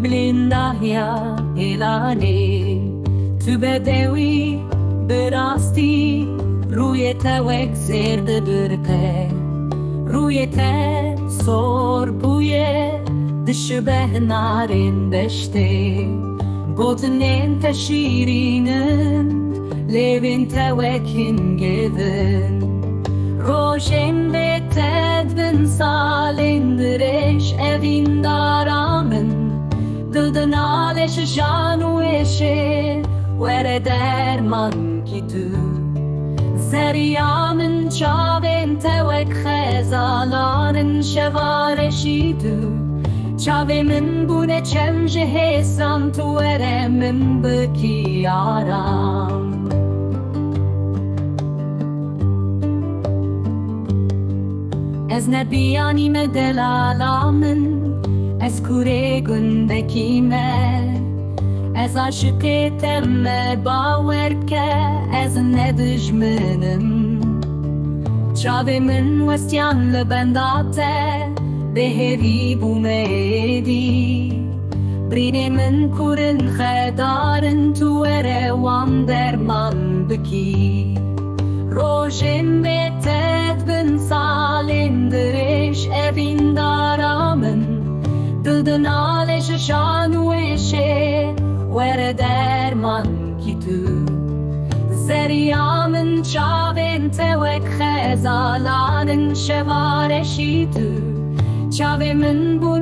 بلنداهیا الانی تو بدوی براستی روی توک زرد برقه روی ته سور بوی دشبه نارن دشته بوتنين تشيرينن لبن توكن جذن روشن بتد بن سالن درش evin daramın Dıdın aleş şanu eşe Vere derman ki tu Zeriyamın çavin tevek xezalanın şevareşi tu Çave min bune çemje hesran tu ere min biki aram Ez nebiyani me delalamın Ez kure gündeki me Ez aşık eteme bawerke Ez ne düşmenim Çave min vestyanlı bendate Behevi bu medi Brine min kurin xedarın tu ere wan derman biki Rojen betet bin salin diriş evin daramın Dıdın aleş şanu eşe Vere derman ki tu Zeriyamın çavin tevek xezalanın şevareşi tu Çavimin bu